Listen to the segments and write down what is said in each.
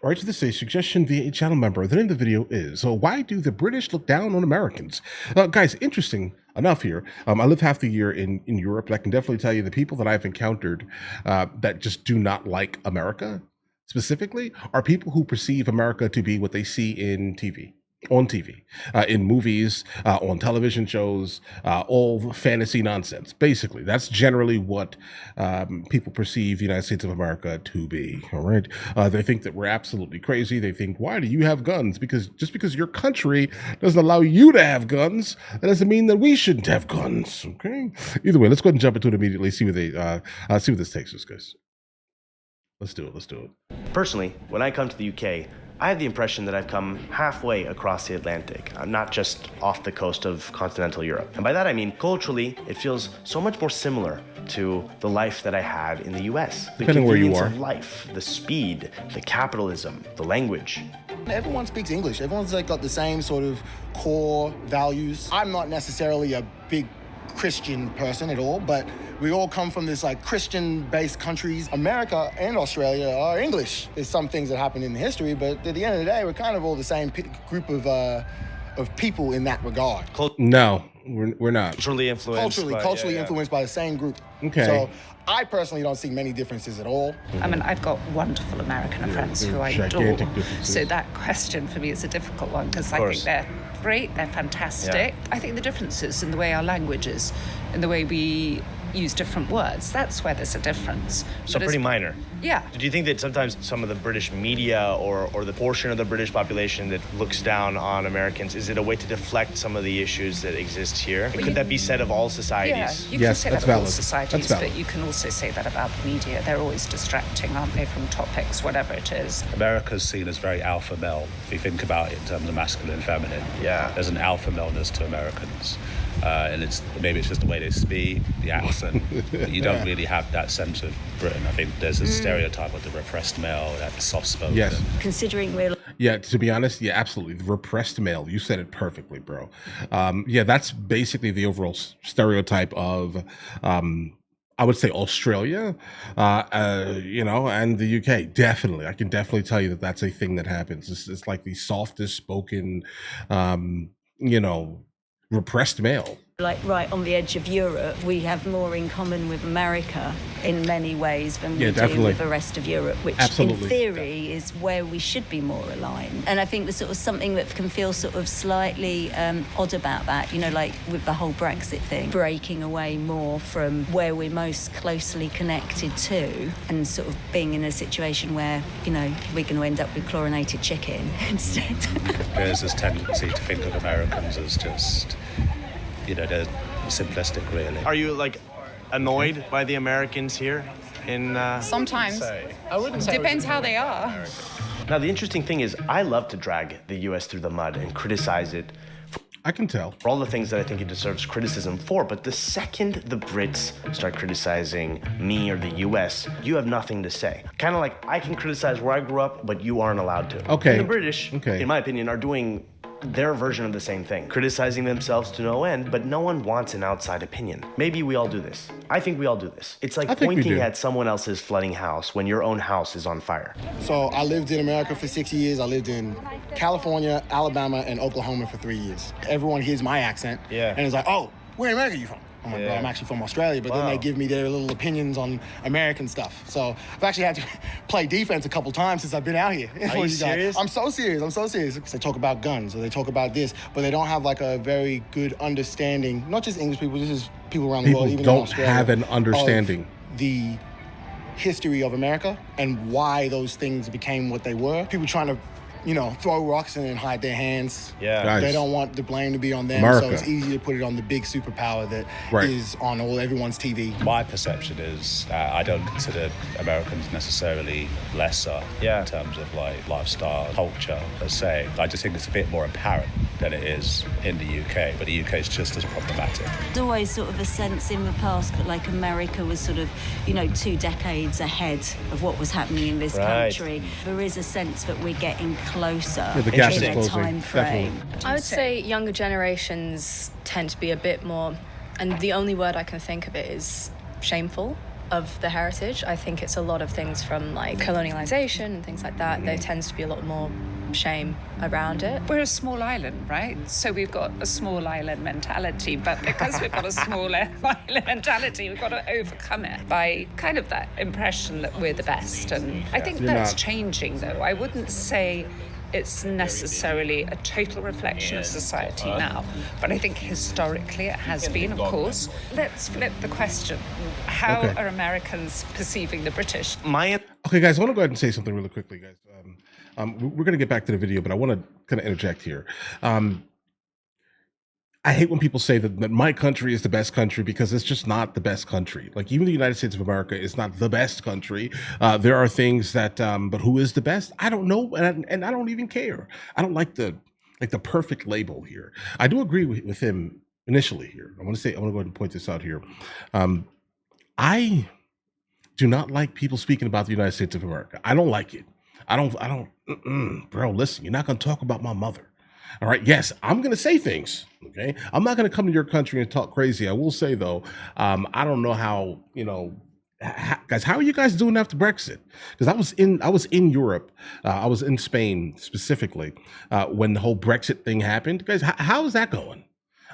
All right, so this is a suggestion via a channel member. The name of the video is, why do the British look down on Americans? Guys, interesting enough here. I live half the year in Europe, and I can definitely tell you the people that I've encountered that just do not like America specifically are people who perceive America to be what they see in TV. On TV, in movies, on television shows, all fantasy nonsense. Basically, that's generally what people perceive the United States of America to be. All right, they think that we're absolutely crazy. They think, why do you have guns? Because just because your country doesn't allow you to have guns, that doesn't mean that we shouldn't have guns. Okay. Either way, let's go ahead and jump into it immediately. See what this takes us, guys. Let's do it. Let's do it. Personally, when I come to the UK, I have the impression that I've come halfway across the Atlantic. I'm not just off the coast of continental Europe. And by that I mean, culturally, it feels so much more similar to the life that I had in the US. The Depending where you are. of life, the speed, the capitalism, the language. Everyone speaks English. Everyone's got the same sort of core values. I'm not necessarily a big Christian person at all, but we all come from this Christian-based countries. America and Australia are English. There's some things that happen in history, but at the end of the day, we're kind of all the same group of people in that regard. No, we're not. Culturally influenced. Culturally influenced by the same group. Okay. So I personally don't see many differences at all. I mean, I've got wonderful American friends who I adore. So that question for me is a difficult one because I think they're great, they're fantastic. Yeah. I think the differences in the way our language is, in the way we use different words, that's where there's a difference. So pretty minor. Yeah. Do you think that sometimes some of the British media or the portion of the British population that looks down on Americans, is it a way to deflect some of the issues that exist here? Could that be said of all societies? Yeah, you can say that of all societies, but you can also say that about the media. They're always distracting, aren't they, from topics, whatever it is. America's seen as very alpha male, if you think about it in terms of masculine and feminine. Yeah. There's an alpha maleness to Americans. And maybe it's just the way they speak, the accent. But you don't really have that sense of Britain. I think there's a stereotype of the repressed male, that soft-spoken. Yes. Considering we're... Yeah, to be honest, yeah, absolutely. The repressed male. You said it perfectly, bro. Yeah, that's basically the overall stereotype of, I would say, Australia, and the UK. Definitely. I can definitely tell you that that's a thing that happens. It's like the softest spoken, repressed male. Like right on the edge of Europe, we have more in common with America in many ways than we do with the rest of Europe, which in theory is where we should be more aligned. And I think there's sort of something that can feel sort of slightly odd about that, like with the whole Brexit thing, breaking away more from where we're most closely connected to and sort of being in a situation where, we're going to end up with chlorinated chicken instead. There's this tendency to think of Americans as just... they're simplistic, really. Are you annoyed by the Americans here in sometimes. I wouldn't say. Depends how they are. Now the interesting thing is I love to drag the US through the mud and criticize it. I can tell. For all the things that I think it deserves criticism for, but the second the Brits start criticizing me or the US, you have nothing to say. Kind of like I can criticize where I grew up, but you aren't allowed to. Okay. And the British, in my opinion, are doing their version of the same thing, criticizing themselves to no end, but no one wants an outside opinion. Maybe we all do this. I think we all do this. It's like pointing at someone else's flooding house when your own house is on fire. So I lived in America for 6 years. I lived in California, Alabama, and Oklahoma for 3 years. Everyone hears my accent and is like, oh, where in America are you from? I'm like, bro, I'm actually from Australia, but then they give me their little opinions on American stuff. So I've actually had to play defense a couple times since I've been out here. Are you serious? I'm so serious. Because they talk about guns or they talk about this, but they don't have a very good understanding, not just English people, this is people around the world, even in Australia. People don't have an understanding. The history of America and why those things became what they were. People trying to throw rocks and then hide their hands. Yeah. Guys. They don't want the blame to be on them, so it's easy to put it on the big superpower that is on everyone's TV. My perception is I don't consider Americans necessarily lesser in terms of lifestyle, culture, per se. I just think it's a bit more apparent than it is in the UK, but the UK is just as problematic. There's always sort of a sense in the past that America was sort of, 2 decades ahead of what was happening in this country. There is a sense that we're getting closer the gap in is a closing. time frame. I would say younger generations tend to be a bit more, and the only word I can think of it is shameful. of the heritage. I think it's a lot of things from like colonialization and things like that. There tends to be a lot more shame around it. We're a small island, right? So we've got a small island mentality, but because we've got a small island mentality, we've got to overcome it by kind of that impression that we're the best. And I think that's changing, though. I wouldn't say it's necessarily a total reflection of society now, but I think historically it has been, of course. Let's flip the question. How are Americans perceiving the British? Okay, guys, I want to go ahead and say something really quickly, guys. We're going to get back to the video, but I want to kind of interject here. I hate when people say that my country is the best country, because it's just not the best country. Like, even the United States of America is not the best country. There are things that, but who is the best? I don't know, and I don't even care. I don't like the perfect label here. I do agree with him initially here. I want to go ahead and point this out here. I do not like people speaking about the United States of America. I don't like it. Bro, listen, you're not going to talk about my mother. All right. Yes, I'm going to say things. Okay. I'm not going to come to your country and talk crazy. I will say, though, I don't know how, guys, how are you guys doing after Brexit? Because I was in Europe. I was in Spain specifically when the whole Brexit thing happened. Guys, how is that going?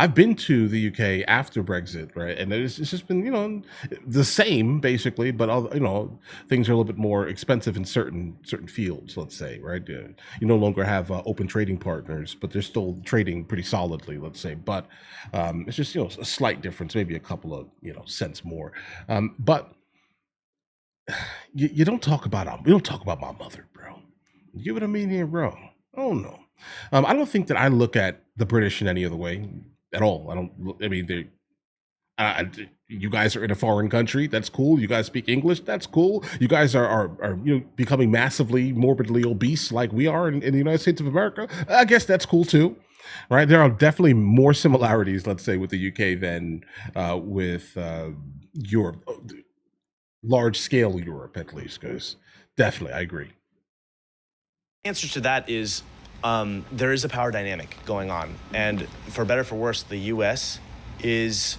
I've been to the UK after Brexit, right? And it's just been, the same basically, but things are a little bit more expensive in certain fields, let's say, right? You no longer have open trading partners, but they're still trading pretty solidly, let's say. But it's just, a slight difference, maybe a couple of, cents more. But you don't talk about we don't talk about my mother, bro. You get what I mean here, bro? Oh no. I don't think that I look at the British in any other way at all. You guys are in a foreign country. That's cool. You guys speak English. That's cool. You guys are becoming massively morbidly obese like we are in the United States of America. I guess that's cool too, right? There are definitely more similarities, let's say, with the UK than with Europe, large scale Europe at least. Guys, definitely, I agree. Answer to that is there is a power dynamic going on, and for better or for worse, the U.S. is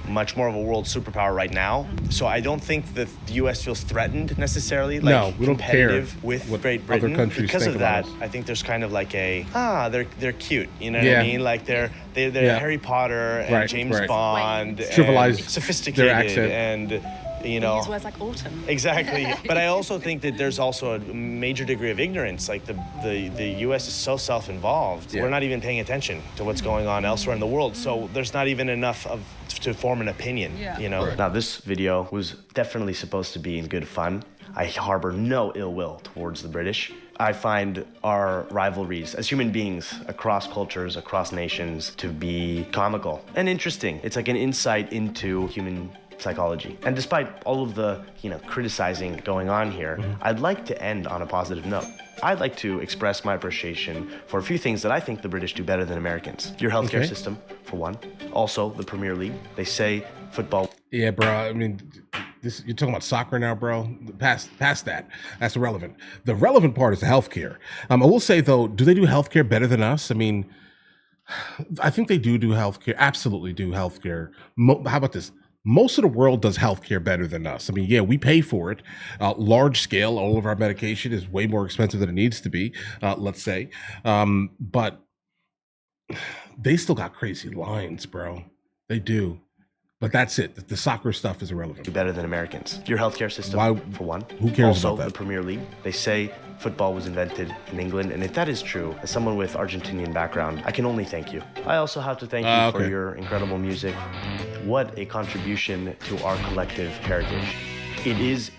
much more of a world superpower right now. So I don't think that the U.S. feels threatened necessarily, like no, we don't competitive care with Great Britain. Other countries because think of that, I think there's kind of like they're cute. You know what I mean? Like they're Harry Potter and James Bond, and sophisticated and. Use words like autumn. Exactly. But I also think that there's also a major degree of ignorance. Like the U.S. is so self-involved. We're not even paying attention to what's going on elsewhere in the world. So there's not even enough to form an opinion. Now this video was definitely supposed to be in good fun. I harbor no ill will towards the British. I find our rivalries as human beings across cultures, across nations, to be comical and interesting. It's like an insight into human psychology. And despite all of the, criticizing going on here, I'd like to end on a positive note. I'd like to express my appreciation for a few things that I think the British do better than Americans. Your healthcare system, for one. Also, the Premier League. They say football. Yeah, bro. I mean, you're talking about soccer now, bro. Past that. That's irrelevant. The relevant part is the healthcare. I will say, though, do they do healthcare better than us? I mean, I think they do healthcare. Absolutely do healthcare. How about this? Most of the world does healthcare better than us. I mean, yeah, we pay for it. Large scale, all of our medication is way more expensive than it needs to be, let's say. But they still got crazy lines, bro. They do. But that's it. The soccer stuff is irrelevant. Better than Americans. Your healthcare system, for one. Who cares also, about that? The Premier League. They say football was invented in England, and if that is true, as someone with Argentinian background, I can only thank you. I also have to thank you for your incredible music. What a contribution to our collective heritage. It is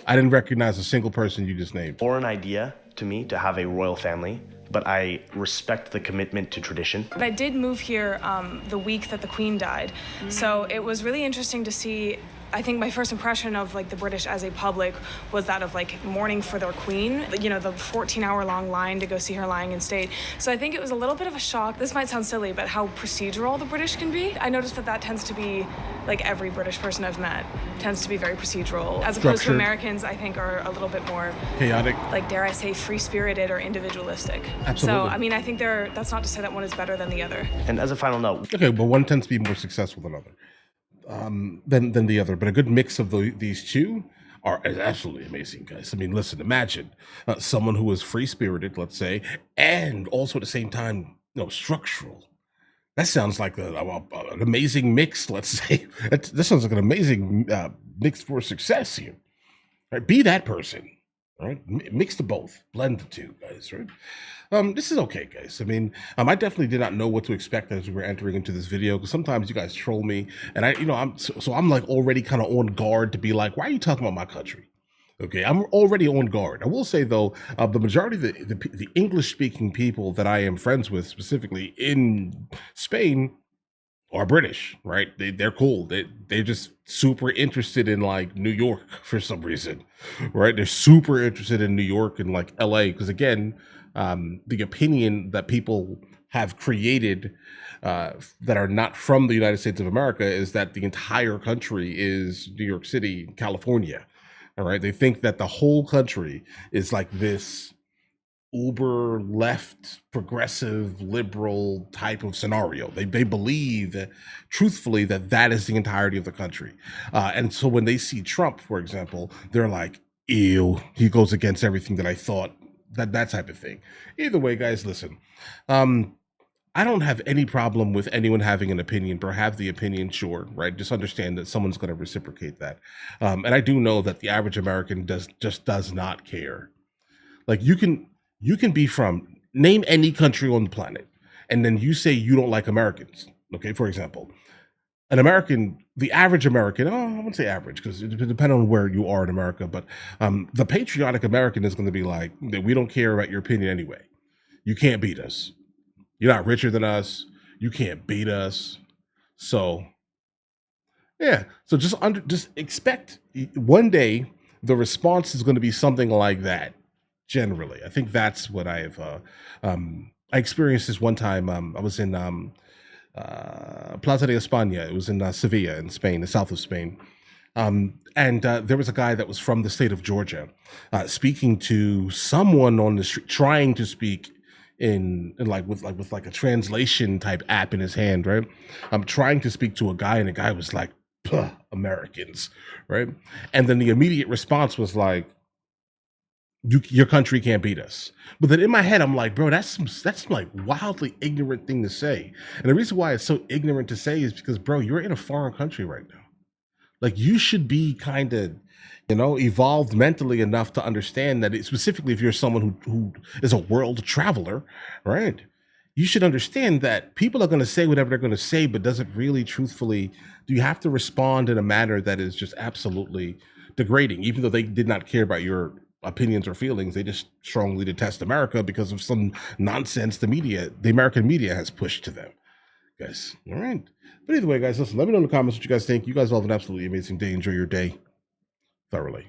I didn't recognize a single person you just named. Foreign idea to me to have a royal family, but I respect the commitment to tradition. But I did move here the week that the Queen died, so it was really interesting to see. I think my first impression of the British as a public was that of mourning for their queen, the 14-hour-long line to go see her lying in state. So I think it was a little bit of a shock. This might sound silly, but how procedural the British can be. I noticed that tends to be, every British person I've met tends to be very procedural. As opposed to Americans, I think are a little bit more chaotic. Dare I say, free-spirited or individualistic. Absolutely. So, I think that's not to say that one is better than the other. And as a final note. Okay, but one tends to be more successful than other. than the other, but a good mix of these two is absolutely amazing, guys. I mean, listen, imagine someone who is free spirited, let's say, and also at the same time, structural. That sounds like an amazing mix. Let's say this sounds like an amazing mix for success here. Right? Be that person. Right? Mix the both, blend the two, guys. Right? This is okay, guys. I mean, I definitely did not know what to expect as we were entering into this video, because sometimes you guys troll me, and I'm like already kind of on guard to be like, why are you talking about my country? Okay, I'm already on guard. I will say though, the majority of the English-speaking people that I am friends with, specifically in Spain, are British, right? They're cool. They're just super interested in like New York for some reason, right? They're super interested in New York and like LA because again, the opinion that people have created that are not from the United States of America is that the entire country is New York City, California. All right, they think that the whole country is like this uber left progressive liberal type of scenario. They believe that, truthfully, that is the entirety of the country, and so when they see Trump, for example, they're like, ew, he goes against everything that I thought, that type of thing. Either way, guys, listen, I don't have any problem with anyone having an opinion, or have the opinion, sure, right? Just understand that someone's going to reciprocate that. And I do know that the average American does not care. Like you can be from, name any country on the planet, and then you say you don't like Americans. Okay, for example, an American, the average American, I wouldn't say average because it depends on where you are in America, but the patriotic American is going to be like, we don't care about your opinion anyway. You can't beat us. You're not richer than us. You can't beat us. So, yeah. So just expect one day the response is going to be something like that. Generally, I think that's what I experienced this one time. I was in Plaza de España. It was in Sevilla in Spain, the south of Spain. And there was a guy that was from the state of Georgia speaking to someone on the street, trying to speak with a translation type app in his hand, right? I'm trying to speak to a guy, and the guy was like, Americans, right? And then the immediate response was like, your country can't beat us. But then in my head, I'm like, bro, that's like wildly ignorant thing to say. And the reason why it's so ignorant to say is because, bro, you're in a foreign country right now. Like you should be kind of, evolved mentally enough to understand that specifically if you're someone who is a world traveler, right? You should understand that people are going to say whatever they're going to say, but doesn't really truthfully, do you have to respond in a manner that is just absolutely degrading, even though they did not care about your opinions or feelings. They just strongly detest America because of some nonsense the American media has pushed to them. Guys, all right. But either way, guys, listen, let me know in the comments what you guys think. You guys all have an absolutely amazing day. Enjoy your day thoroughly.